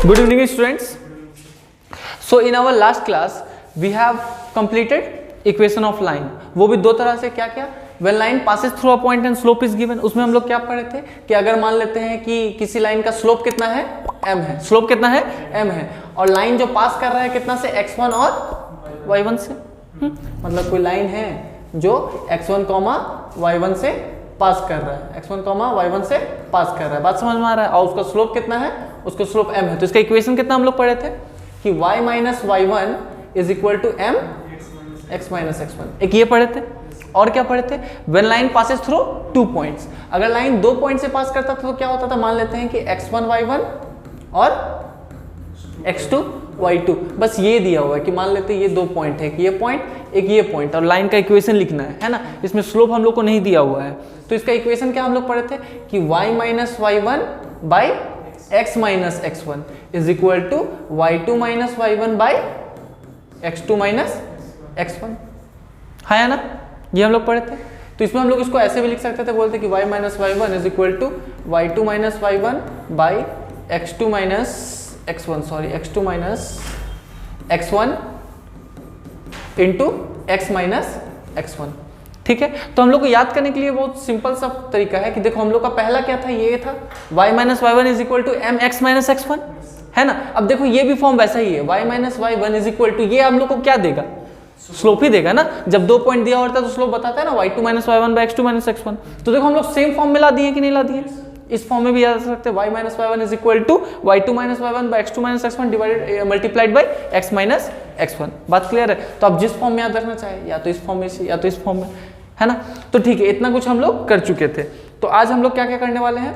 Good evening students. So in our last class we have completed equation of line. वो भी दो तरह से, क्या क्या, when line passes through a point and slope is given, उसमें हम लोग क्या पढ़े थे कि अगर मान लेते हैं कि किसी लाइन का स्लोप कितना है m है, स्लोप कितना है m है, और लाइन जो पास कर रहा है कितना से x1 और y1 से, मतलब कोई लाइन है जो x1, y1 से पास कर रहा है, x1, y1 से पास कर रहा है, बात समझ में आ रहा है, और उसका स्लोप कितना है, उसका स्लोप m है। तो इसका इक्वेशन कितना हम लोग पढ़े थे कि y minus y1 is equal to m x minus x1, एक ये पढ़े थे। और क्या पढ़े थे, when line passes through 2 points, अगर लाइन 2 पॉइंट से पास करता था तो क्या होता था, मान लेते हैं कि x1 y1 और x2 y2, बस ये दिया हुआ है कि मान लेते हैं ये 2 पॉइंट है, एक ये पॉइंट एक ये पॉइंट, और लाइन का इक्वेशन लिखना है ना, इसमें स्लोप हम लोग को नहीं दिया हुआ है। तो इसका इक्वेशन क्या हम लोग पढ़े थे कि y minus y1 by x minus x1 is equal to y2 minus y1 by x2 minus x1, है ना, ये हम लोग पढ़े थे। तो इसमें हम लोग इसको ऐसे भी लिख सकते थे, बोलते कि y minus y1 is equal to y2 minus y1 by x2 minus x1, sorry x2 minus x1 into x minus x1, ठीक है। तो हम लोग को याद करने के लिए बहुत सिंपल सा तरीका है कि देखो हम लोग का पहला क्या था, ये था y minus y1 is equal to m x minus x1, है ना। अब देखो ये भी फॉर्म वैसा ही है, y minus y1 is equal to, ये हम लोग को क्या देगा, स्लोप ही देगा ना, जब 2 पॉइंट दिया होता है तो स्लोप बताता है ना, y2 minus y1 by x2 minus x1। तो देखो हम लोग सेम फॉर्म में ला दिए कि नहीं ला दिए, इस फॉर्म में भी याद रख सकते हैं, y minus y1 is equal to y2 minus y1 by x2 minus x1 divided multiplied by x minus x1, बात क्लियर है। तो आप जिस फॉर्म में याद रखना चाहे, या तो इस फॉर्म में से या तो इस फॉर्म में, है ना। तो ठीक है, इतना कुछ हम लोग कर चुके थे। तो आज हम लोग क्या क्या करने वाले हैं,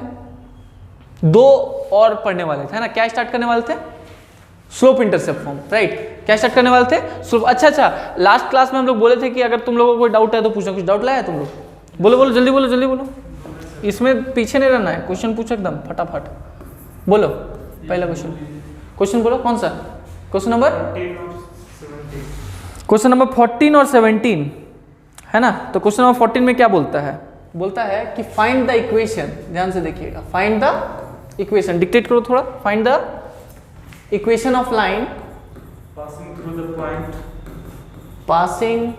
2 और पढ़ने वाले थे, है ना। क्या स्टार्ट करने वाले थे, स्लोप इंटरसेप्ट फॉर्म, राइट। क्या स्टार्ट करने वाले थे, स्लोप। अच्छा, लास्ट क्लास में हम लोग बोले थे कि अगर तुम लोगों को कोई डाउट है तो पूछना, कुछ डाउट लाया है तुम लोग, बोलो जल्दी बोलो, जल्दी बोलो, इसमें पीछे नहीं रहना है, क्वेश्चन पूछो एकदम फटाफट, बोलो पहला क्वेश्चन बोलो, कौन सा क्वेश्चन नंबर 14 और 17, है ना। तो क्वेश्चन नंबर 14 में क्या बोलता है कि फाइंड द इक्वेशन, ध्यान से देखिएगा, फाइंड द इक्वेशन, डिक्टेट करो थोड़ा, find the equation of line passing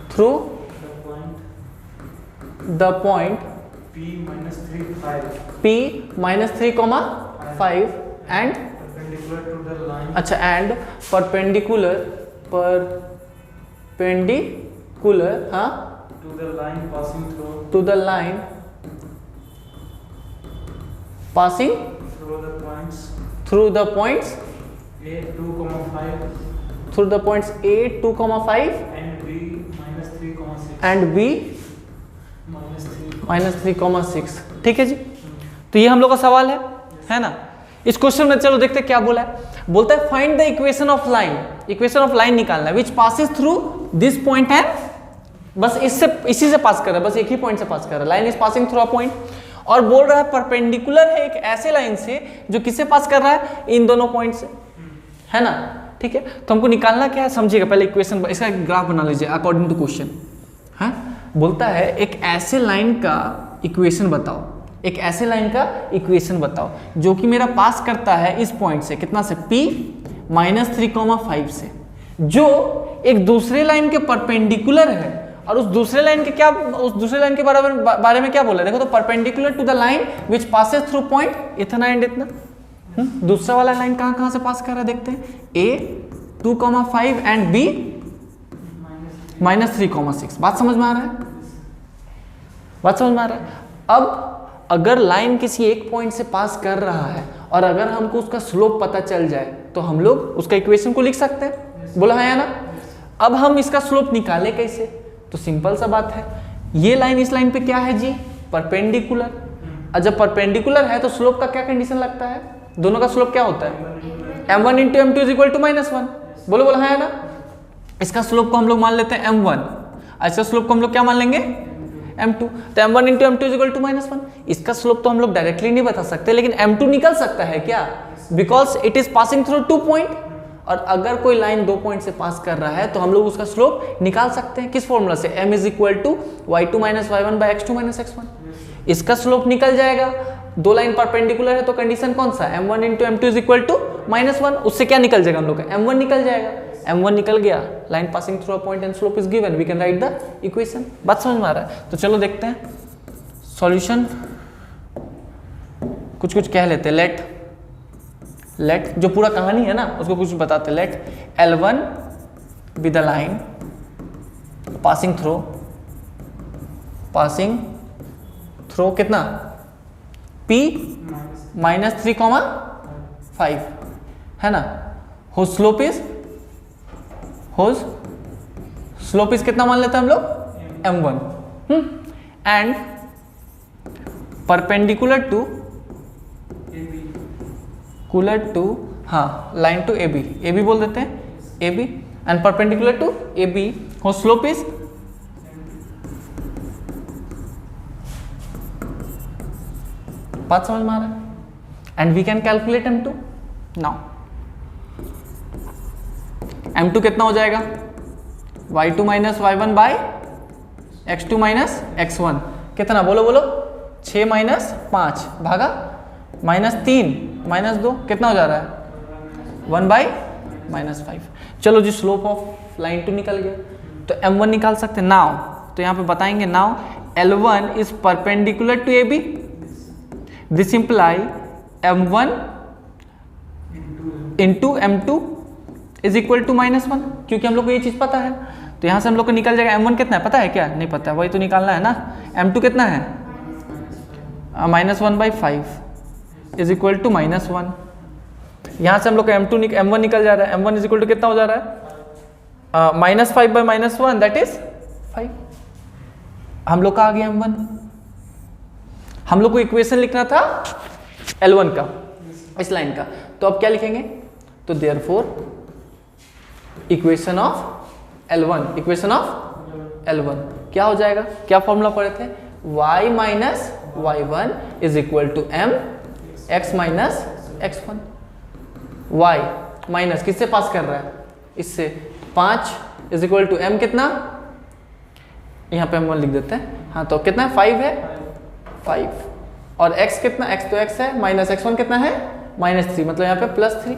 through the point the point p minus 3 5 p minus 3, 5 and perpendicular to the line, अच्छा, and perpendicular हाँ to the line passing to the line passing through the points a 2,5 through the points a 2,5 and b minus 3,6 and b minus 3 -3,6, ठीक है जी। तो ये हम लोग का सवाल है ना। इस क्वेश्चन में चलो देखते क्या बोला है, बोलता है find the equation of line, equation of line निकालना है, विच पासेस थ्रू दिस पॉइंट है, बस इसी से पास कर रहा है, बस एक ही पॉइंट से पास कर रहा है, line is passing through a point, और बोल रहा है परपेंडिकुलर है एक ऐसे लाइन से जो किससे पास कर रहा है, इन दोनों पॉइंट से, है ना, ठीक है। तो हमको निकालना क्या है, समझिएगा पहले इक्वेशन, इसका ग्राफ बना लीजिए अकॉर्डिंग टू क्वेश्चन, है। बोलता है एक ऐसे लाइन का इक्वेशन बताओ, एक ऐसे लाइन का इक्वेशन बताओ जो कि मेरा पास करता है इस पॉइंट से, कितना से, p -3,5 से, जो एक दूसरे लाइन के परपेंडिकुलर है, और उस दूसरे लाइन के बारे में क्या बोला है, देखो तो perpendicular to the line which passes through point इतना एंड इतना, दूसरा वाला लाइन कहां से पास कर रहा है, देखते हैं, a 2,5 एंड b -3,6, बात समझ में आ रहा है, बात समझ में आ रहा है। अब अगर लाइन किसी एक पॉइंट से पास कर रहा है और अगर हमको उसका स्लोप पता चल जाए तो हम लोग उसका इक्वेशन को लिख सकते हैं, बोला है या ना। अब हम इसका स्लोप निकाले कैसे, तो सिंपल सा बात है, ये लाइन इस लाइन पे क्या है जी, परपेंडिकुलर, और जब परपेंडिकुलर है तो स्लोप का क्या कंडीशन लगता है, दोनों का स्लोप क्या होता है, m1 into m2 is equal to -1, बोलो है ना। इसका स्लोप को हम लोग मान लेते हैं m1, इसका स्लोप को हम लोग क्या मान लेंगे, m2, तो m1 into m2 is equal to -1। इसका स्लोप तो हम लोग डायरेक्टली नहीं बता सकते, लेकिन m2 निकल सकता है क्या, because it is passing through 2 point, और अगर कोई लाइन 2 पॉइंट से पास कर रहा है तो हम लोग उसका स्लोप निकाल सकते हैं, किस फॉर्मूला से, m is equal to y2 minus y1 by x2 minus x1। इसका स्लोप निकल जाएगा दो लाइन परपेंडिकुलर है तो कंडीशन कौन सा, m1 into m2 is equal to -1। उससे क्या निकल जाएगा हम लोग का, m1 निकल जाएगा। m1 निकल गया, line passing through a point and slope is given, we can write the equation. बात समझ में आ रहा है? तो चलो देखते हैं सॉल्यूशन। कुछ कुछ कह लेते हैं, लेट जो पूरा कहानी है ना उसको कुछ बताते हैं। Let L1 be the line passing through कितना P -3,5 है ना। होज स्लोप इज कितना मान लेते हैं हम लोग, m1 एंड परपेंडिकुलर टू हाँ लाइन टू AB बोल देते हैं, AB and perpendicular to AB whose slope is बात समझ में आ रहा है? And we can calculate m2 now. m2 कितना हो जाएगा, y2 minus y1 by x2 minus x1 कितना, बोलो 6 माइनस 5 भागा -3 -2 कितना हो जा रहा है, 1 बाई -5। चलो जी स्लोप ऑफ लाइन 2 निकल गया, तो m1 निकाल सकते हैं नाउ। तो यहाँ पे बताएंगे now L1 is perpendicular to AB, this imply m1 into m2 is equal to -1, क्योंकि हम लोग को ये चीज़ पता है। तो यहाँ से हम लोग को निकल जाएगा m1 कितना है, पता है क्या, नहीं पता है, वही तो निकालना है ना। m2 कितना है, -1/5 इज इक्वल टू -1। यहाँ से हम लोग का m1 निकल जा रहा है, m1 इज इक्वल टू कितना हो जा रहा है, -5/-1 दैट इज 5। हम लोग का आ गया m1। हम लोग को इक्वेशन लिखना था L1 का, इस लाइन का, तो अब क्या लिखेंगे, तो देयरफॉर इक्वेशन ऑफ L1 क्या हो जाएगा, क्या फॉर्मूला पढ़े थे, y minus y1 is equal to m x minus x1। y minus किससे पास कर रहा है, इससे 5 इज इक्वल टू m कितना, यहाँ पे हम 1 लिख देते हैं, हाँ तो कितना है 5 है 5, और x कितना, x तो x है, माइनस x1 कितना है -3, मतलब यहाँ पे +3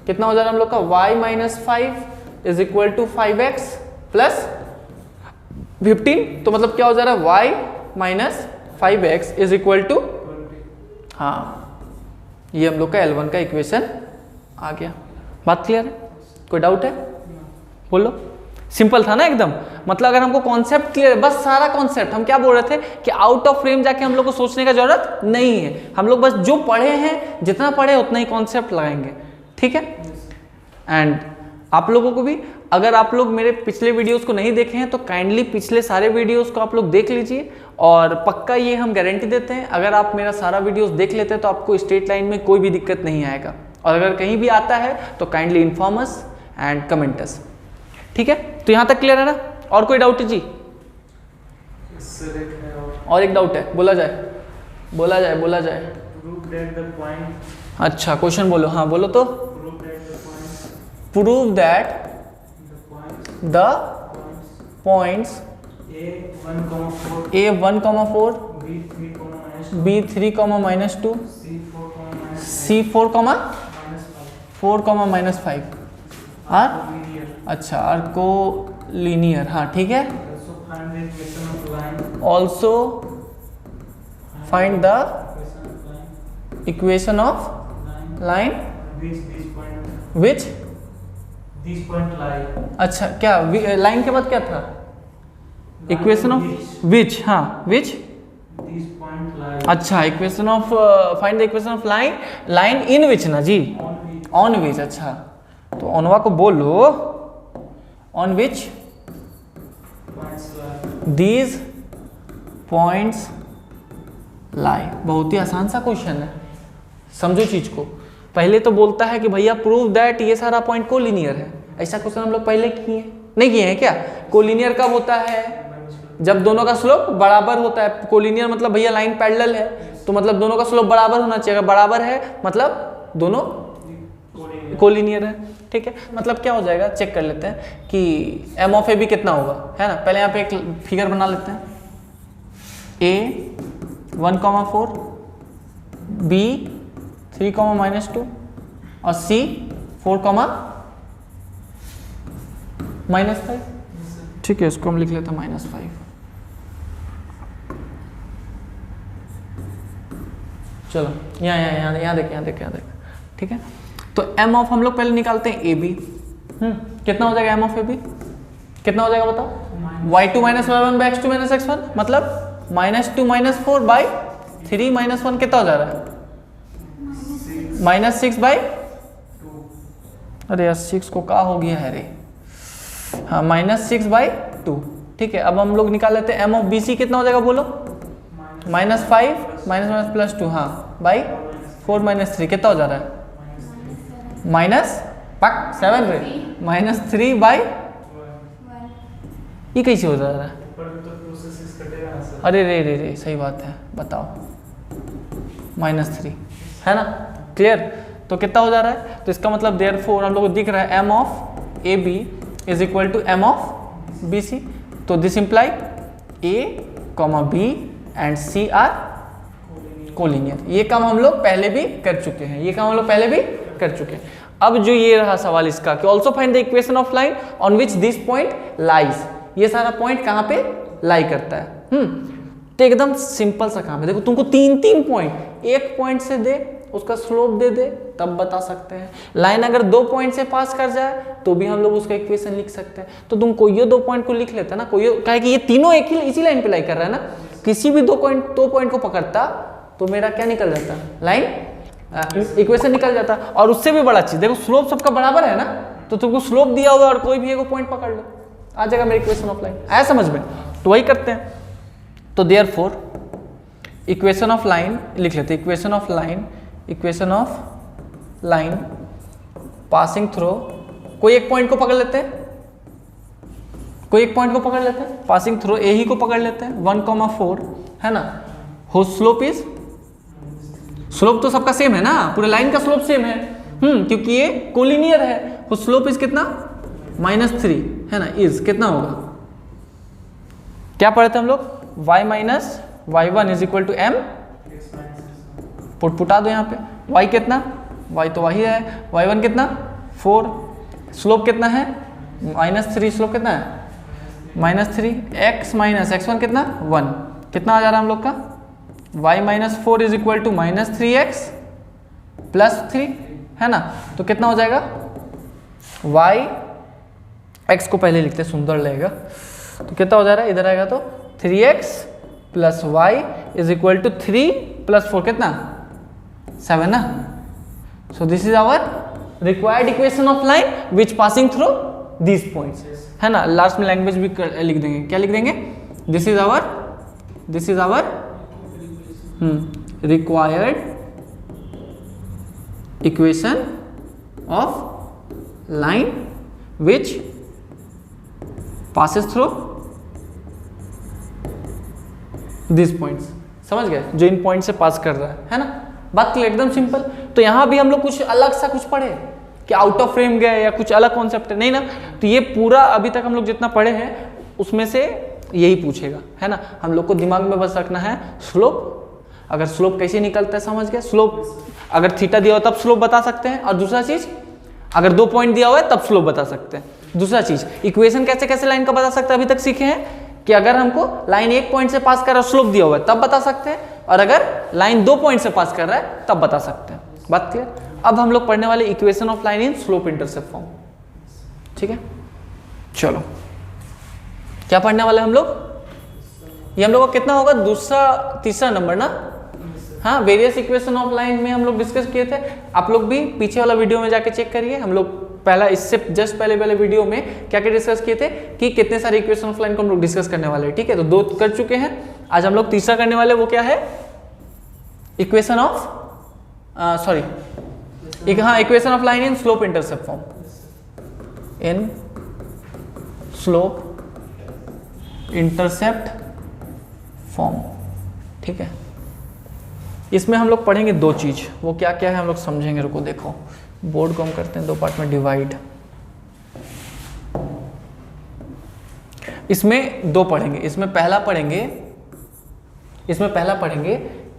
कितना हो जा रहा है हम लोग का, y minus 5 is equal to 5x plus 15, तो मतलब क्या हो जा रहा है y minus 5x is equal to, हाँ ये हम लोग का L1 का इक्वेशन आ गया। बात क्लियर है, कोई डाउट है, बोलो। सिंपल था ना एकदम, मतलब अगर हमको कॉन्सेप्ट क्लियर है, बस सारा कॉन्सेप्ट, हम क्या बोल रहे थे कि आउट ऑफ फ्रेम जाके हम लोग को सोचने का जरूरत नहीं है, हम लोग बस जो पढ़े हैं, जितना पढ़े उतना ही कॉन्सेप्ट लगाएंगे, ठीक है। एंड आप लोगों को भी, अगर आप लोग मेरे पिछले वीडियोस को नहीं देखे हैं तो काइंडली पिछले सारे वीडियोस को आप लोग देख लीजिए, और पक्का ये हम गारंटी देते हैं अगर आप मेरा सारा वीडियोस देख लेते हैं तो आपको स्ट्रेट लाइन में कोई भी दिक्कत नहीं आएगा, और अगर कहीं भी आता है तो kindly inform us and comment us, ठीक है। तो यहाँ तक क्लियर है ना, और कोई डाउट है जी, और एक डाउट है, बोला जाए। अच्छा क्वेश्चन बोलो, हाँ बोलो तो। Prove that the points A1,4 B3,-2 C4,-4,-5 are, अच्छा आर को लीनियर, हाँ ठीक है। Also find the equation of line which, अच्छा क्या लाइन के बाद क्या था, इक्वेशन ऑफ विच, हाँ विच, अच्छा equation of, find the equation of line in which ना जी, ऑन विच, अच्छा तो ऑनवा को बोलो on which these points lie. बहुत ही आसान सा क्वेश्चन है, समझो चीज को। पहले तो बोलता है कि भैया प्रूव दैट ये सारा पॉइंट कोलिनियर है, ऐसा क्वेश्चन हम लोग पहले किए नहीं किए हैं क्या। कोलिनियर कब होता है, जब दोनों का स्लोप बराबर होता है। कोलिनियर मतलब भैया लाइन पैरेलल है, तो मतलब दोनों का स्लोप बराबर होना चाहिए, अगर बराबर है मतलब दोनों कोलिनियर है, ठीक है। मतलब क्या हो जाएगा, चेक कर लेते हैं कि m ऑफ ए बी कितना होगा, है ना। पहले यहाँ पे एक फिगर बना लेते हैं, A 1,4 B 3, -2 और C 4, -5। ठीक है, इसको हम लिख लेते हैं -5। चलो यहाँ देख। ठीक है, तो m ऑफ हम लोग पहले निकालते हैं AB। कितना हो जाएगा m ऑफ AB? कितना हो जाएगा बताओ? y2 - y1 by x2 - x1, मतलब -2 - 4 by 3 - 1 कितना हो जा रहा है? -6 by, अरे यार 6 को क्या हो गया है रे? हाँ, -6 by 2। ठीक है, अब हम लोग निकाल लेते हैं m ऑफ BC। कितना हो जाएगा बोलो? -5 -2, हाँ, बाई 4 - 3 कितना हो जा रहा है? -7 रे, -3 by, ये कैसे हो जा रहा है? अरे रे सही बात है, बताओ, -3 है ना? क्लियर? तो कितना हो जा रहा है? तो इसका मतलब देयरफॉर हम लोग को दिख रहा है m of AB is equal to m of BC। तो this imply A, B and C are collinear. ये काम हम लोग पहले भी कर चुके हैं, अब जो ये रहा सवाल इसका कि also find the equation of line on which this point lies. ये सारा पॉइंट कहाँ पे लाई करता है? तो एकदम सिंपल सा काम है। देखो तुमको तीन पॉइंट, एक पॉइंट से दे, उसका स्लोप दे तब बता सकते हैं। लाइन अगर 2 पॉइंट से पास कर जाए तो भी हम लोग उसका इक्वेशन लिख सकते हैं। तो तुम कोई 2 पॉइंट को लिख लेते ना, कोई कहे कि ये तीनों एक ही इसी लाइन पे लाई कर रहा है ना, किसी भी 2 पॉइंट को पकड़ता तो मेरा क्या निकल जाता? लाइन इक्वेशन निकल जाता। और उससे भी बड़ा चीज देखो, स्लोप सबका बराबर है ना, तो तुमको स्लोप दिया हुआ और कोई भी एक पॉइंट पकड़ लो, आ जाएगा मेरी इक्वेशन ऑफ लाइन। आया समझ में? तो वही करते हैं। तो देयरफॉर इक्वेशन ऑफ लाइन लिख लेते हैं, equation of line passing through, कोई एक पॉइंट को पकड़ लेते हैं, पासिंग थ्रू ए ही को पकड़ लेते हैं, 1, 4 है ना। हो स्लोप इज, स्लोप तो सबका सेम है ना, पूरे लाइन का स्लोप सेम है, क्योंकि ये कोलिनियर है। हो स्लोप इज कितना? -3 है ना, इज कितना होगा? क्या पढ़े थे हम लोग? y - y1 is equal to m, पुटा दो यहाँ पे। y कितना? y तो वही है, y1 कितना? 4, स्लोप कितना है? -3, स्लोप कितना है? -3, x - x1 कितना? 1। कितना आ जा रहा है हम लोग का? y - 4 is equal to -3x + 3 है ना। तो कितना हो जाएगा? y, x को पहले लिखते सुंदर लगेगा। तो कितना हो जा रहा है? इधर आएगा तो 3x + y is equal to 3 + 4 कितना? 7 ना। So this is our required equation of line which passing through these points है ना। लास्ट में लैंग्वेज भी लिख देंगे, क्या लिख देंगे? This is our required equation of line which passes through this points. समझ गए? जो इन पॉइंट से पास कर रहा है ना। बात क्लियर, एकदम सिंपल। तो यहां भी हम लोग कुछ अलग सा कुछ पढ़े कि आउट ऑफ फ्रेम गए या कुछ अलग कॉन्सेप्ट है, नहीं ना। तो ये पूरा अभी तक हम लोग जितना पढ़े हैं उसमें से यही पूछेगा, है ना। हम लोग को दिमाग में बस रखना है स्लोप। अगर स्लोप कैसे निकलता है समझ गए। स्लोप अगर थीटा दिया हो तब स्लोप बता सकते हैं, और दूसरा चीज अगर 2 पॉइंट दिया हुआ है तब स्लोप बता सकते हैं। दूसरा चीज इक्वेशन कैसे लाइन का बता सकते हैं, अभी तक सीखे हैं कि अगर हमको लाइन 1 पॉइंट से पास कर रहा है, स्लोप दिया हुआ है तब बता सकते हैं, और अगर लाइन 2 पॉइंट से पास कर रहा है तब बता सकते हैं। बात क्लियर? अब हम लोग पढ़ने वाले equation of line in slope intercept form. ठीक है, चलो क्या पढ़ने वाले हम लोग? ये हम लोग का कितना होगा? तीसरा नंबर ना। हाँ, वेरियस इक्वेशन ऑफ लाइन में हम लोग डिस्कस किए थे। आप लोग भी पीछे वाला वीडियो में जाके चेक करिए। हम लोग पहला इससे जस्ट पहले वाले वीडियो में क्या क्या डिस्कस किए थे कि कितने सारे इक्वेशन ऑफ लाइन को हम लोग डिस्कस करने वाले हैं। ठीक है, तो 2 कर चुके हैं, आज हम लोग तीसरा करने वाले। वो क्या है? Equation of equation of line in slope intercept form. In slope intercept form. ठीक है, इसमें हम लोग पढ़ेंगे 2 चीज। वो क्या क्या है हम लोग समझेंगे। रुको देखो, बोर्ड को हम करते हैं 2 पार्ट में डिवाइड। इसमें 2 पढ़ेंगे। इसमें पहला पढ़ेंगे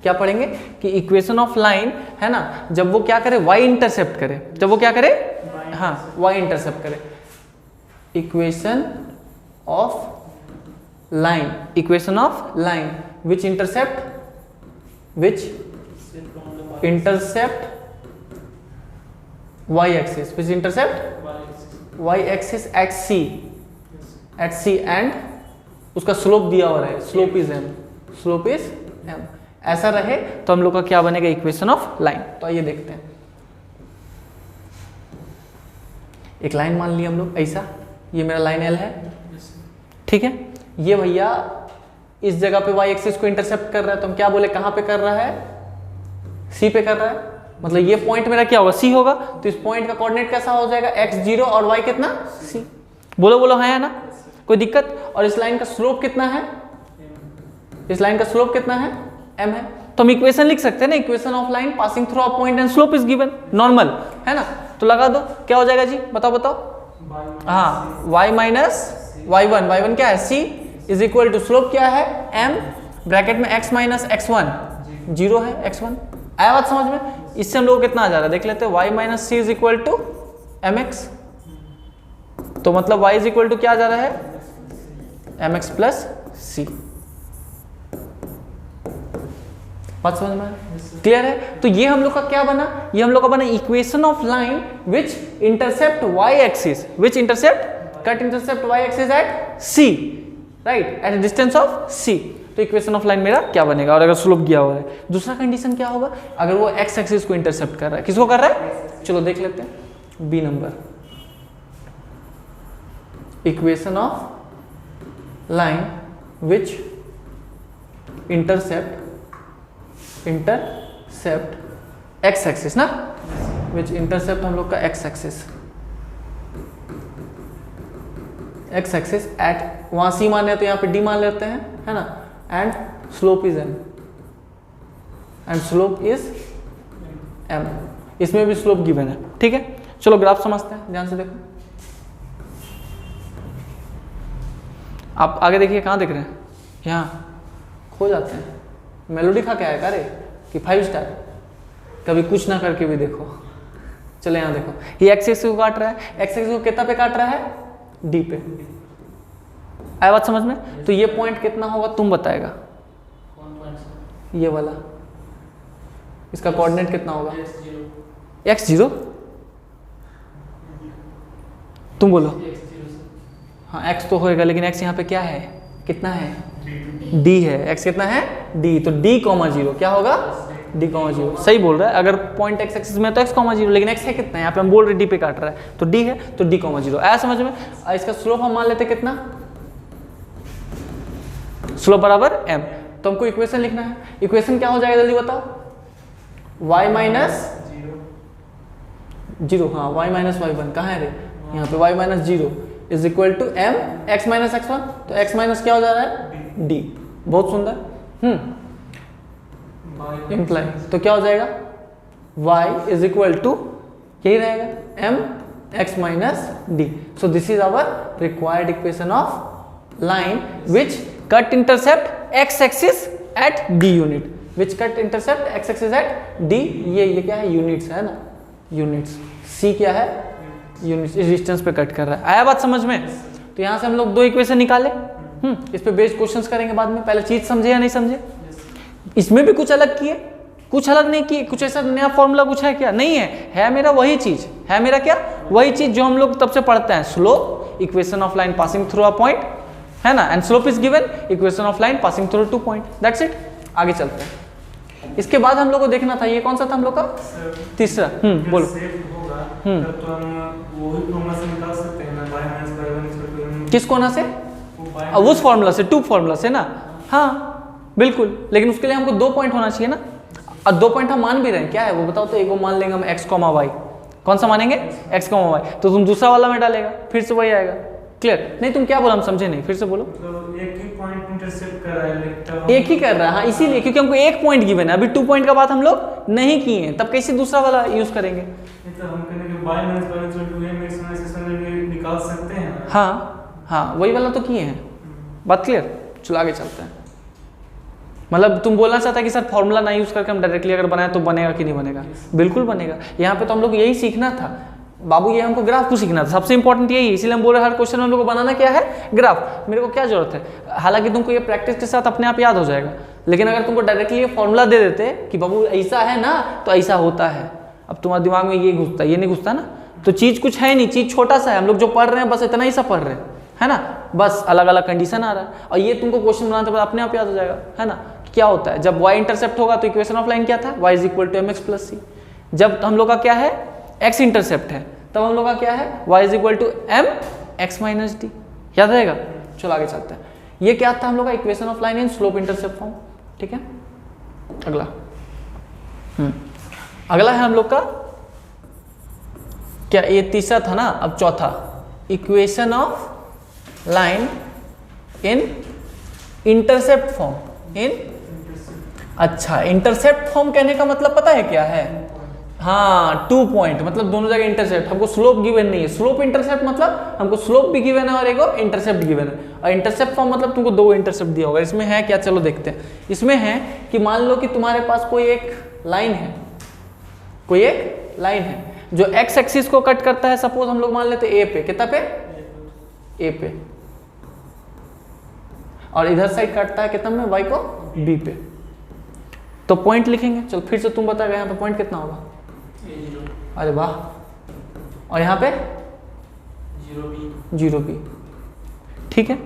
क्या पढ़ेंगे कि इक्वेशन ऑफ लाइन है ना, जब वो क्या करे, y इंटरसेप्ट करे, जब वो क्या करे, हाँ y इंटरसेप्ट करे, equation of line, equation of line which intercept y axis, which intercept y axis at c and उसका स्लोप दिया हुआ है, स्लोप इज m, ऐसा रहे तो हम लोग का क्या बनेगा, इक्वेशन ऑफ लाइन। तो आइए देखते हैं। एक लाइन मान लिया हम लोग ऐसा, ये मेरा लाइन L है, ठीक है, ये भैया इस जगह पे y एक्सिस को इंटरसेप्ट कर रहा है, तो हम क्या बोले, कहां पे कर रहा है, c पे कर रहा है, मतलब ये पॉइंट मेरा क्या होगा, c होगा, तो इस पॉइंट का कोऑर्डिनेट कैसा हो जाएगा, x0 और y कितना, c, बोलो बोलो, है ना, कोई दिक्कत। और इस लाइन का स्लोप कितना है, इस लाइन का स्लोप कितना है, m है, तो हम इक्वेशन लिख सकते हैं ना, equation of line passing through a point and slope is given, normal है ना, तो लगा दो, क्या हो जाएगा जी, बताओ बताओ, हाँ y माइनस y1 क्या है, c is equal to slope क्या है, m, ब्रैकेट में x माइनस x1, 0 है x1, आया बात समझ में। इससे हम लोग कितना आ जा रहा है देख लेते हैं, y minus C is equal to mx, तो मतलब y इज इक्वल टू क्या आ जा रहा है, mx प्लस सी, बात समझ में, क्लियर है। तो ये हम लोग का क्या बना, ये हम लोग का बना equation of line which intercept y axis, which intercept cut intercept y axis at c, right, at distance of c, तो इक्वेशन ऑफ लाइन मेरा क्या बनेगा, और अगर स्लोप दिया हुआ है। दूसरा कंडीशन क्या होगा, अगर वो x एक्सिस को इंटरसेप्ट कर रहा है, किसको कर रहा है, चलो देख लेते हैं, B number, equation of line which intercept x axis ना, विच इंटरसेप्ट हम लोग का x एक्सिस एट, वहां c मान है तो यहाँ पे d मान लेते हैं, है ना, and slope is m, and slope is m, इसमें भी स्लोप गिवन है, ठीक है। चलो ग्राफ समझते हैं, ध्यान से देखो, आप आगे देखिए, कहाँ देख रहे हैं, यहाँ खो जाते हैं, मेलोडी खा के आया का रे कि 5 स्टार, कभी कुछ ना करके भी देखो। चलो यहाँ देखो, ये एक्स एक्सिस को काट रहा है, एक्स एक्सिस को कितना पे काट रहा है, डी पे, आया बात समझ में। तो ये पॉइंट कितना होगा तुम बताएगा, ये वाला, इसका कोऑर्डिनेट कितना होगा, x0, तुम बोलो, हाँ x तो होएगा, लेकिन x यहाँ पे क्या है, कितना है, d है, x कितना है, d, तो d, 0 क्या होगा, d, 0, सही बोल रहा है। अगर पॉइंट x एक्सिस में तो x, 0, लेकिन x है कितना, यहाँ पे हम बोल रहे d पे काट रहा है, तो d है, तो d, 0, आया समझ में। इसका स्लोप हम मान लेते कितना, स्लोप बराबर m, तो हमको इक्वेशन लिखना है, इक्वेशन क्या हो जाएगा जल्दी बताओ, y माइनस 0, हाँ y माइनस y1 कहाँ है रे, यहाँ पे y minus 0 is equal to m x minus x1, तो x माइनस क्या हो जा रहा है, d, बहुत सुंदर, इम्प्लाई, तो क्या हो जाएगा, y इज इक्वल टू यही रहेगा m x minus d, so this is our required equation of line which cut intercept x axis at d unit, which cut intercept x axis at d, ये क्या है, units है ना, units, c क्या है, units, इस distance पे cut कर रहा है, आया बात समझ में। तो यहाँ से हम लोग 2 इक्वेशन निकाले, इस पे बेस्ड क्वेश्चंस करेंगे बाद में, पहले चीज समझे या नहीं समझे। इसमें भी कुछ अलग किए, कुछ अलग नहीं किए, कुछ ऐसा नया फॉर्मूला कुछ है क्या, नहीं है मेरा वही चीज, है मेरा क्या, वही चीज जो हम लोग तब से पढ़ते हैं, slope, equation of line passing through a point, है ना, and slope is given, equation of line passing through 2 point, that's it. आगे चलते हैं, इसके बाद हम लोग को देखना था, ये कौन सा था हम लोग का, तीसरा, बोलो, तो हम वही फॉर्मूला से निकाल सकते हैं ना, y माइनस y1 किस कोना से, उस फॉर्मूला से, 2 फॉर्मूला से ना, हाँ बिल्कुल, लेकिन उसके लिए हमको 2 पॉइंट होना चाहिए ना, और 2 पॉइंट हम मान भी रहे हैं, क्या है वो बताओ, तो एक वो मान लेंगे हम x, y, कौन सा मानेंगे, x, y, तो तुम दूसरा वाला में डालेगा, फिर से वही आएगा, क्लियर, नहीं तुम क्या बोला हम समझे नहीं, फिर से बोलो, तो एक ही पॉइंट इंटरसेप्ट कर रहा है, एक ही कर रहा है, हाँ इसीलिए, क्योंकि हमको 1 पॉइंट गिवन है, अभी 2 पॉइंट का बात हम लोग नहीं किए हैं, तब कैसे दूसरा वाला यूज करेंगे, तो हम कहेंगे y minus y1 m x minus x1 निकाल सकते हैं, हाँ वही वाला तो किए हैं, बात क्लियर। चलो आगे चलते हैं, मतलब तुम बोलना चाहता है कि सर फॉर्मूला ना यूज करके हम डायरेक्टली अगर बनाए तो बनेगा कि नहीं बनेगा? बिल्कुल बनेगा। यहाँ पे तो हम लोग यही सीखना था बाबू, ये हमको ग्राफ को सीखना था, सबसे इंपॉर्टेंट यही है। इसीलिए हम बोल रहे हैं हर क्वेश्चन में हम लोग को बनाना क्या है? ग्राफ। मेरे को क्या जरूरत है? हालांकि तुमको ये प्रैक्टिस के साथ अपने आप याद हो जाएगा, लेकिन अगर तुमको डायरेक्टली ये फॉर्मूला दे देते कि बाबू ऐसा है ना तो ऐसा होता है, अब तुम्हारे दिमाग में ये घुसता है, ये नहीं घुसता ना, तो चीज़ कुछ है नहीं, चीज़ छोटा सा है, हम लोग जो पढ़ रहे हैं बस इतना ही सा पढ़ रहे हैं, है ना, बस अलग अलग कंडीशन आ रहा है, और ये तुमको क्वेश्चन बनाते बाद अपने आप याद हो जाएगा, है ना। क्या होता है जब y इंटरसेप्ट होगा तो इक्वेशन ऑफ लाइन क्या था? y is equal to mx plus C. जब हम लोग का क्या है? x इंटरसेप्ट है, तब हम लोग का क्या है? y is equal to m x minus D. याद रहेगा? चलो आगे चलते हैं। ये क्या था हम लोग का? Equation of line in slope intercept form. ठीक है, अगला अगला है हम लोग का क्या? ये तीसरा था ना, अब चौथा, equation of line in intercept form. In अच्छा, इंटरसेप्ट फॉर्म कहने का मतलब पता है क्या है? हाँ, 2 पॉइंट, मतलब दोनों जगह इंटरसेप्ट। हमको स्लोप गिवन नहीं है, स्लोप इंटरसेप्ट मतलब हमको स्लोप भी गिवन है और एक इंटरसेप्ट गिवन है। और इंटरसेप्ट फॉर्म मतलब तुमको 2 इंटरसेप्ट दिया होगा। इसमें है क्या? चलो देखते हैं। इसमें है कि मान लो कि तुम्हारे पास कोई एक लाइन है, कोई एक लाइन है जो एक्स एक्सिस को कट करता है। सपोज हम लोग मान लेते ए पे, कितना पे? ए पे, और इधर साइड काटता है कितना में? वाई को बी पे। तो पॉइंट लिखेंगे। चलो फिर से तुम बताओ यहाँ पे पॉइंट कितना होगा? अरे वाह, और यहाँ पे 0 बी। ठीक है,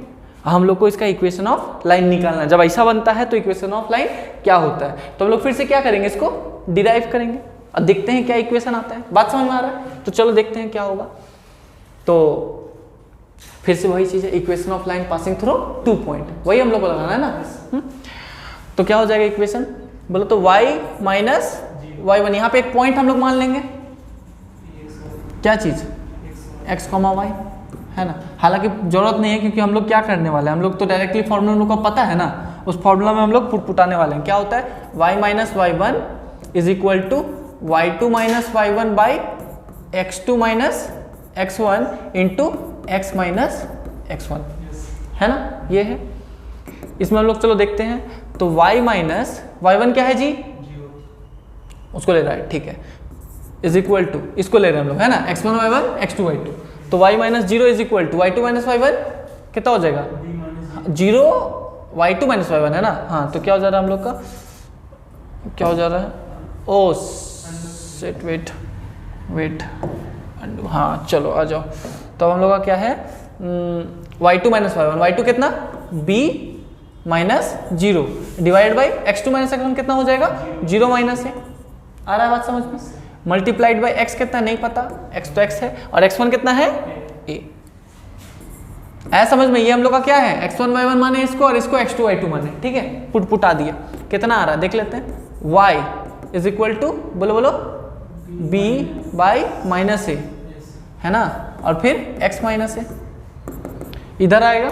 हम लोग को इसका इक्वेशन ऑफ लाइन निकालना है। जब ऐसा बनता है तो इक्वेशन ऑफ लाइन क्या होता है, तो हम लोग फिर से क्या करेंगे? इसको डिराइव करेंगे और देखते हैं क्या इक्वेशन आता है। बात समझ में आ रहा है? तो चलो देखते हैं क्या होगा। तो फिर से वही चीज है, equation of line passing through 2 point, वही हम लोग को लगाना है ना। तो क्या हो जाएगा इक्वेशन? बोलो तो y माइनस y1, यहाँ पे एक पॉइंट हम लोग मान लेंगे। क्या चीज? x, y, है ना। हालांकि जरूरत नहीं है क्योंकि हम लोग क्या करने वाले हैं, हम लोग तो डायरेक्टली फॉर्मूला हम लोग को पता है ना, उस फॉर्मूला में हम लोग पुटाने वाले हैं। क्या होता है? y minus y1 is equal to y2 minus y1 by x2 minus x1 into x minus x1, है ना। ये है, इसमें हम लोग चलो देखते हैं। तो y माइनस y1 क्या है जी? उसको ले रहा है, ठीक है, इज इक्वल टू, इसको ले रहे हैं हम लोग, है ना, x1 y1 x2 y2। तो y minus 0 is equal to y2 minus y1 कितना हो जाएगा? 0 y2 माइनस y1, है ना। हाँ, तो क्या हो जा रहा है हम लोग का? क्या हो जा रहा है? ओ सेट, वेट, हाँ चलो आ जाओ। तो हम लोग का क्या है? y2 माइनस y1, y2 कितना? b minus 0 divide by x2 minus x1 कितना हो जाएगा? 0 माइनस है। आ रहा है बात समझ में? मल्टीप्लाइड बाई x कितना नहीं पता, x तो x है, और x1 कितना है? a। ऐसा समझ में? ये हम लोग का क्या है? x1 y1 माने इसको और इसको x2 y2 माने, ठीक है, पुटा दिया। कितना आ रहा है देख लेते हैं। y इज इक्वल टू, बोलो b बाई माइनस ए, है ना, और फिर x माइनस ए इधर आएगा,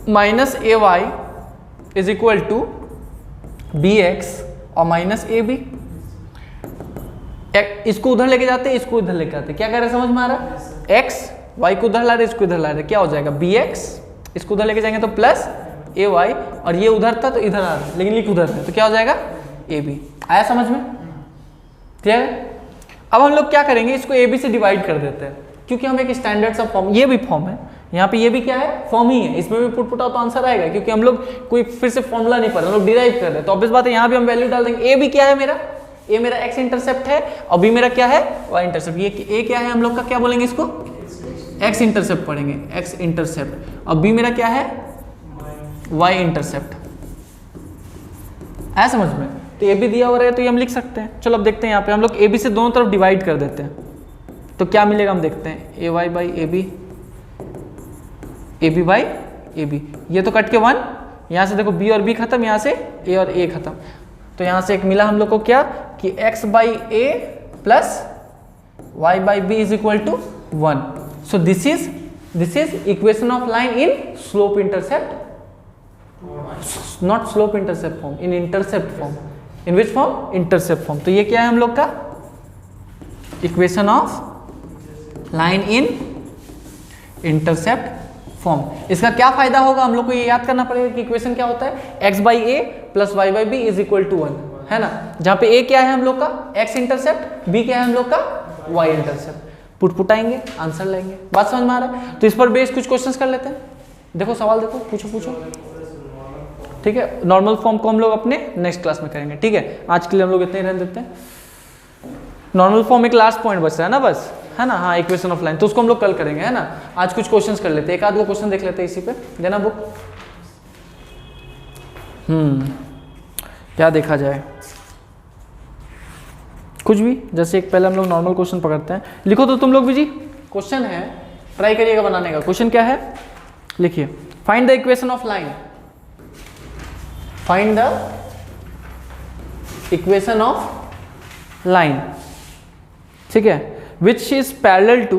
minus a y is equal to b x और माइनस ए बी। इसको उधर लेके जाते हैं, इसको इधर लेके आते हैं। क्या कर रहे हैं समझ में आ रहा है? x y को उधर ला रहे, इसको इधर ला रहे, क्या हो जाएगा? बी एक्स, इसको उधर लेके जाएंगे तो प्लस ए वाई, और ये उधर था तो इधर आ रहा है, लेकिन लिख उधर है, तो क्या हो जाएगा? A b. आया समझ में? क्लियर है? अब हम लोग क्या करेंगे? इसको ए बी से डिवाइड कर देते हैं, क्योंकि हम एक स्टैंडर्ड सा फॉर्म, ये भी फॉर्म है, यहाँ पे ये भी क्या है? फॉर्म ही है, इसमें भी पुट आउट तो आंसर आएगा, क्योंकि हम लोग कोई फिर से फॉर्मूला नहीं पढ़ रहे, हम लोग डिराइव कर रहे हैं। तो ऑब्वियस बात है यहाँ भी हम वैल्यू डाल देंगे। ए भी क्या है मेरा? ए मेरा एक्स इंटरसेप्ट है, और बी मेरा क्या है? Y intercept. ये ए क्या है हम लोग का? क्या बोलेंगे इसको? एक्स इंटरसेप्ट पढ़ेंगे, एक्स इंटरसेप्ट, और बी मेरा क्या है? Y intercept. आया समझ में? तो ए भी दिया हो रहा है तो ये हम लिख सकते हैं। चलो अब देखते हैं, यहाँ पे हम लोग ए बी से दोनों तरफ डिवाइड कर देते हैं, तो क्या मिलेगा हम देखते हैं। A Y by A B, A B by A B, ये तो कट के 1, यहाँ से देखो b और b खत्म, यहाँ से a और a खत्म, तो यहाँ से एक मिला हम लोग को क्या कि x by a plus y by b is equal to 1। So this is equation of line in slope intercept, not slope intercept form, in intercept form. In which form? Intercept form. तो ये क्या है हम लोग का? Equation of line in intercept form. इसका क्या फायदा होगा, हम लोग को ये याद करना पड़ेगा कि इक्वेशन क्या होता है, x by a plus y by b is equal to 1, है ना, जहाँ पे a क्या है हम लोग का x इंटरसेप्ट, b क्या है हम लोग का y इंटरसेप्ट। पुट आएंगे, आंसर लेंगे। बात समझ में आ रहा है? तो इस पर बेस कुछ क्वेश्चंस कर लेते हैं। देखो सवाल देखो, पूछो। ठीक है, नॉर्मल फॉर्म को हम लोग अपने नेक्स्ट क्लास में करेंगे। ठीक है, आज के लिए हम लोग इतने ही रहने देते हैं। नॉर्मल फॉर्म एक लास्ट पॉइंट बच रहा है ना बस, है ना, हाँ, इक्वेशन ऑफ लाइन, तो उसको हम लोग कल करेंगे, है ना। आज कुछ क्वेश्चंस कर लेते हैं, एक आध दो क्वेश्चन देख लेते हैं इसी पे। देना बुक। क्या देखा जाए, कुछ भी, जैसे एक पहले हम लोग नॉर्मल क्वेश्चन पकड़ते हैं। लिखो तो तुम लोग भी जी, क्वेश्चन है, ट्राई करिएगा बनाने का। क्वेश्चन क्या है, लिखिए, find the equation of line, find the equation of line, ठीक है, which is parallel to,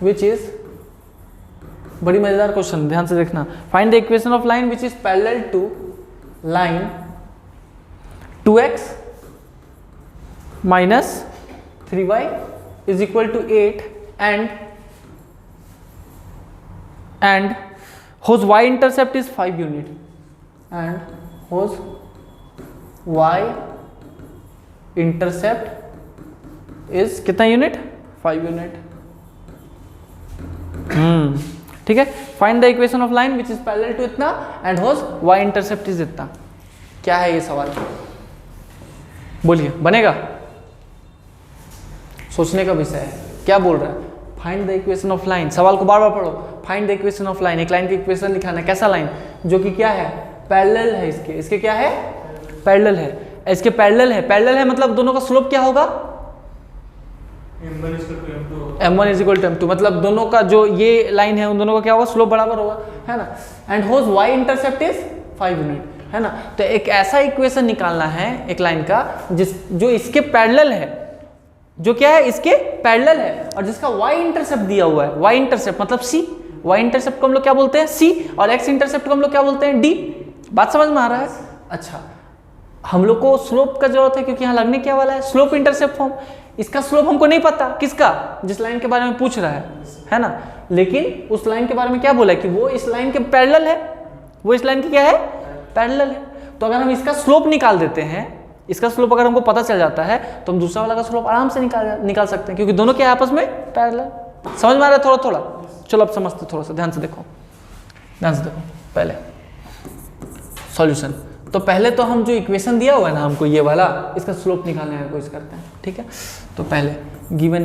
which is, बड़ी मजेदार क्वेश्चन, ध्यान से देखना। Find the equation of line which is parallel to line 2x minus 3y is equal to 8 and whose y intercept is 5 unit and whose y intercept is कितना unit, 5 unit. ठीक है, find the equation of line which is parallel to इतना and whose Y intercept is इतना। क्या है ये सवाल, बोलिए, बनेगा? सोचने का विषय है। क्या बोल रहा है, find the equation of line, सवाल को बार बार पढ़ो, find the equation of line, एक लाइन की इक्वेशन लिखाना है। कैसा लाइन, जो कि क्या है, पैरेलल है, इसके क्या है, पैरेलल है, इसके पैरेलल है मतलब दोनों का स्लोप क्या होगा, m1 is equal to m2, मतलब दोनों का जो ये लाइन है उन दोनों का क्या होगा, स्लोप बराबर होगा, है ना। And whose y intercept is 5 unit, है ना। तो एक ऐसा इक्वेशन निकालना है एक लाइन का जो इसके पैरेलल है, जो क्या है, इसके पैरेलल है, और जिसका y इंटरसेप्ट दिया हुआ है, y इंटरसेप्ट मतलब c, y इंटरसेप्ट को हम लोग क्या बोलते हैं, c, और x इंटरसेप्ट को हम लोग क्या बोलते हैं, d। बात समझ में आ रहा है? अच्छा, हम लोग को स्लोप का जरूरत है क्योंकि यहाँ लगने क्या वाला है, स्लोप इंटरसेप्ट फॉर्म। इसका स्लोप हमको नहीं पता, किसका, जिस लाइन के बारे में पूछ रहा है ना, लेकिन उस लाइन के बारे में क्या बोला है कि वो इस लाइन के पैरेलल है, वो इस लाइन की क्या है, पैरेलल है। तो अगर हम इसका स्लोप निकाल देते हैं, इसका स्लोप अगर हमको पता चल जाता है तो हम दूसरा वाला का स्लोप आराम से निकाल सकते हैं, क्योंकि दोनों के आपस में पैरेलल। समझ में आ रहा है थोड़ा थोड़ा? चलो अब समझते, थोड़ा सा ध्यान से देखो, पहले सॉल्यूशन। तो पहले तो हम जो इक्वेशन दिया हुआ है ना हमको, ये वाला, इसका स्लोप निकालने का कोशिश करते हैं। ठीक है, तो पहले गिवन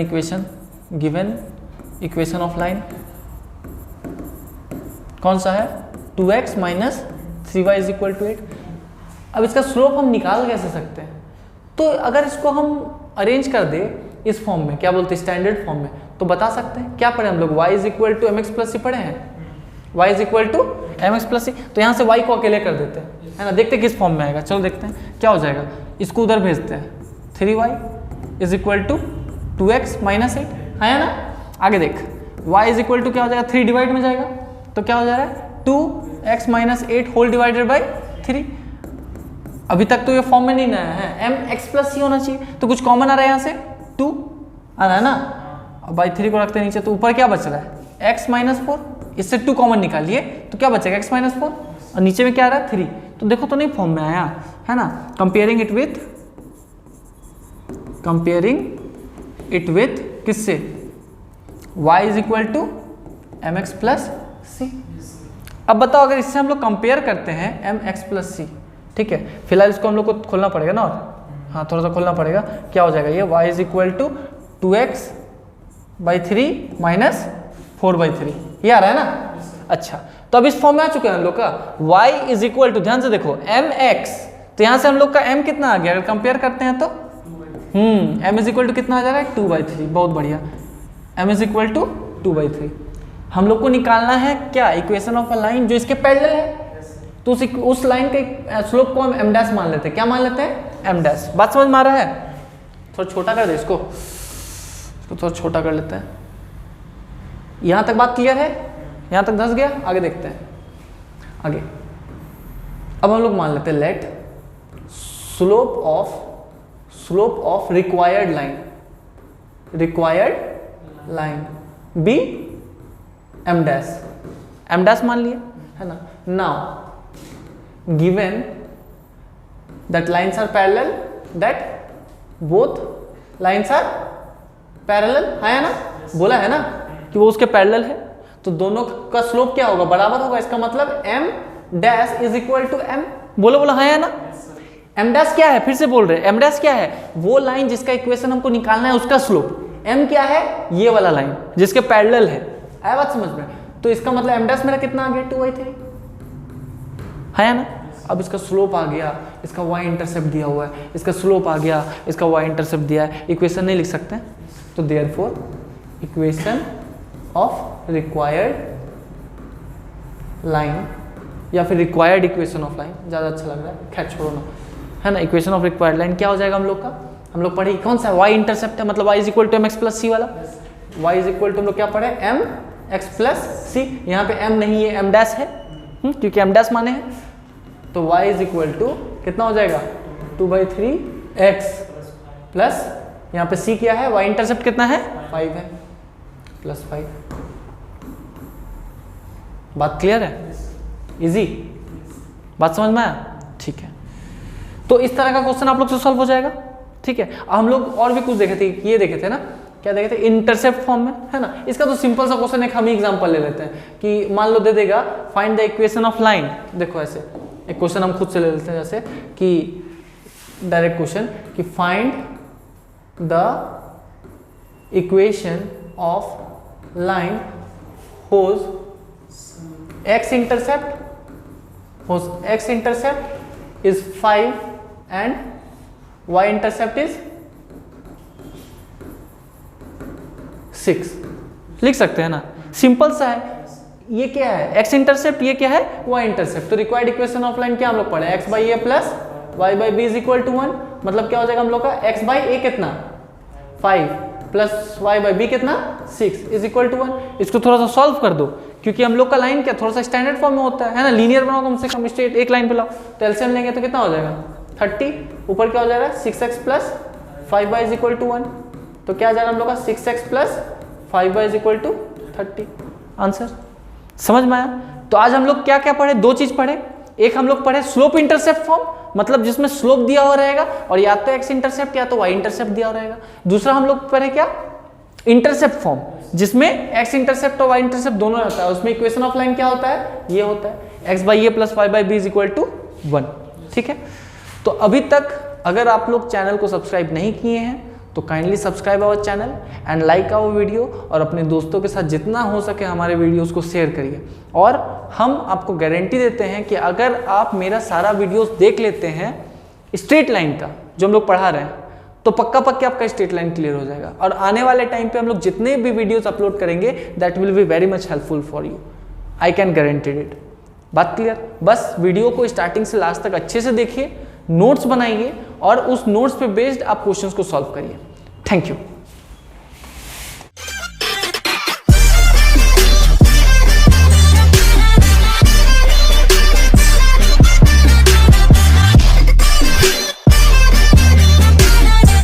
इक्वेशन ऑफ लाइन कौन सा है, 2x minus 3y is equal to 8। अब इसका स्लोप हम निकाल कैसे सकते हैं, तो अगर इसको हम अरेंज कर दे इस फॉर्म में, क्या बोलते हैं, स्टैंडर्ड फॉर्म में, तो बता सकते हैं। क्या पढ़े हम लोग, y is equal to mx plus C पढ़े हैं, y is equal to mx plus C. तो यहाँ से y को अकेले कर देते हैं, है ना, देखते हैं किस फॉर्म में आएगा। चलो देखते हैं क्या हो जाएगा, इसको उधर भेजते हैं, 3y is equal to 2x minus 8, है ना। आगे देख, y इज इक्वल टू क्या हो जाएगा, 3 डिवाइड में जाएगा, तो क्या हो जा रहा है, 2x minus 8 whole divided by 3। अभी तक तो ये फॉर्म में नहीं आया है, mx प्लस सी होना चाहिए, तो कुछ कॉमन आ रहा है यहाँ से, 2 आ रहा है ना, अब बाई 3 को रखते हैं नीचे, तो ऊपर क्या बच रहा है, x माइनस 4, इससे 2 कॉमन निकालिए तो क्या बचेगा, x माइनस 4, और नीचे में क्या आ रहा है, 3। तो देखो तो नहीं फॉर्म में आया, है ना। कंपेयरिंग इट विथ किससे, y is equal to mx plus c. अब बताओ अगर इससे हम लोग कंपेयर करते हैं mx प्लस सी, ठीक है, फिलहाल इसको हम लोग को खोलना पड़ेगा ना, और हाँ थोड़ा सा खोलना पड़ेगा। क्या हो जाएगा ये, y is equal to 2x by 3 minus 4 by 3, ये आ रहा है ना। अच्छा, तो अब इस फॉर्म में आ चुके हैं हम लोग का, y इज इक्वल टू, ध्यान से देखो, mx, तो यहाँ से हम लोग का m कितना आ गया, अगर कंपेयर करते हैं तो m इज इक्वल टू कितना आ जा रहा है, 2/3, बहुत बढ़िया, m इज इक्वल टू 2/3। हम लोग को निकालना है क्या, इक्वेशन ऑफ अ लाइन जो इसके पैरेलल है, तो उस लाइन के स्लोप को हम m डैश मान लेते हैं। क्या मान लेते हैं, m डैश। बात समझ में आ रहा है? थोड़ा छोटा कर दे इसको थोड़ा छोटा कर लेते हैं। यहाँ तक बात क्लियर है, यहाँ तक धंस गया, आगे देखते हैं। आगे अब हम लोग मान लेते हैं, let slope of required line be m dash मान लिए, है ना। Now given that lines are parallel, that both lines are parallel, है ना, बोला है ना कि वो उसके पैरेलल है, तो दोनों का स्लोप क्या होगा, बराबर होगा। इसका मतलब m dash is equal to m, बोलो बोलो, है ना। एम डैश क्या है, फिर से बोल रहे हैं, एम डैश क्या है, वो लाइन जिसका इक्वेशन हमको निकालना है उसका स्लोप। एम क्या है, ये वाला लाइन जिसके पैरेलल है, आया बात समझ में। तो इसका मतलब एम डैश मेरा कितना आ गया, 2/3, है ना। अब इसका स्लोप आ गया, इसका y इंटरसेप्ट दिया हुआ है, इसका स्लोप आ गया, इसका y इंटरसेप्ट दिया है, इक्वेशन नहीं लिख सकते, तो therefore equation of required line, या फिर रिक्वायर्ड इक्वेशन ऑफ लाइन ज़्यादा अच्छा लग रहा है, खैर छोड़ो ना, है ना। इक्वेशन ऑफ रिक्वायर्ड लाइन क्या हो जाएगा हम लोग का, हम लोग पढ़े कौन सा y इंटरसेप्ट है, मतलब y is equal to m x plus c वाला, y इज इक्वल टू हम लोग क्या पढ़े, एम एक्स प्लस सी। यहाँ पे m नहीं है, m डैश है, क्योंकि m डैश माने हैं, तो y इज इक्वल टू कितना हो जाएगा, 2/3x प्लस यहाँ पे c क्या है, y इंटरसेप्ट कितना है, 5 है, प्लस 5। बात क्लियर है, इजी, बात समझ में आया, ठीक है। तो इस तरह का क्वेश्चन आप लोग से सॉल्व हो जाएगा, ठीक है। हम लोग और भी कुछ देखे थे, ये देखे थे ना, क्या देखे थे, इंटरसेप्ट फॉर्म में, है ना। इसका तो सिंपल सा क्वेश्चन एक हम ही एग्जांपल ले लेते हैं कि मान लो दे देगा find the equation of line, देखो ऐसे एक क्वेश्चन हम खुद से ले लेते हैं, जैसे कि डायरेक्ट क्वेश्चन कि find the equation of line whose x intercept is 5 and y intercept is 6, लिख सकते हैं ना, सिंपल सा है। ये क्या है, x इंटरसेप्ट, ये क्या है, y इंटरसेप्ट। तो रिक्वायर्ड इक्वेशन ऑफ लाइन क्या हम लोग पढ़े, x by a plus y by b is equal to 1, मतलब क्या हो जाएगा हम लोग का, x बाई ए कितना 5 प्लस y बाई बी कितना 6 इज इक्वल टू 1। इसको थोड़ा सा सॉल्व कर दो, क्योंकि हम लोग का लाइन क्या थोड़ा सा स्टैंडर्ड फॉर्म में होता है ना, लीनियर बनाओ कम से कम, स्ट्रेट एक लाइन पे लाओ, तो एलसीएम लेंगे तो कितना हो जाएगा 30, ऊपर क्या हो जाएगा 6x plus 5y is equal to 1, तो क्या आ जाएगा हम लोग का 6x plus 5y is equal to 30। Answer समझ में आया। तो आज हम लोग क्या क्या पढ़े, दो चीज पढ़े, एक हम लोग पढ़े स्लोप इंटरसेप्ट फॉर्म, मतलब जिसमें स्लोप दिया हुआ रहेगा और या तो x इंटरसेप्ट या तो y इंटरसेप्ट दिया हुआ रहेगा। दूसरा हम लोग पढ़े क्या, इंटरसेप्ट फॉर्म, जिसमें x इंटरसेप्ट और y इंटरसेप्ट दोनों रहता है, उसमें इक्वेशन ऑफ लाइन क्या होता है, ये होता है x by a plus y by b is equal to 1, ठीक है। तो अभी तक अगर आप लोग चैनल को सब्सक्राइब नहीं किए हैं तो kindly subscribe our channel and like our video, और अपने दोस्तों के साथ जितना हो सके हमारे वीडियोस को शेयर करिए। और हम आपको गारंटी देते हैं कि अगर आप मेरा सारा वीडियोस देख लेते हैं स्ट्रेट लाइन का जो हम लोग पढ़ा रहे हैं, तो पक्का पक्का आपका स्ट्रेट लाइन क्लियर हो जाएगा। और आने वाले टाइम पे हम लोग जितने भी वीडियोस अपलोड करेंगे that will be very much helpful for you, I can guaranteed it. बात क्लियर। बस वीडियो को स्टार्टिंग से लास्ट तक अच्छे से देखिए, नोट्स बनाइए और उस नोट्स पे बेस्ड आप क्वेश्चंस को सॉल्व करिए। Thank you.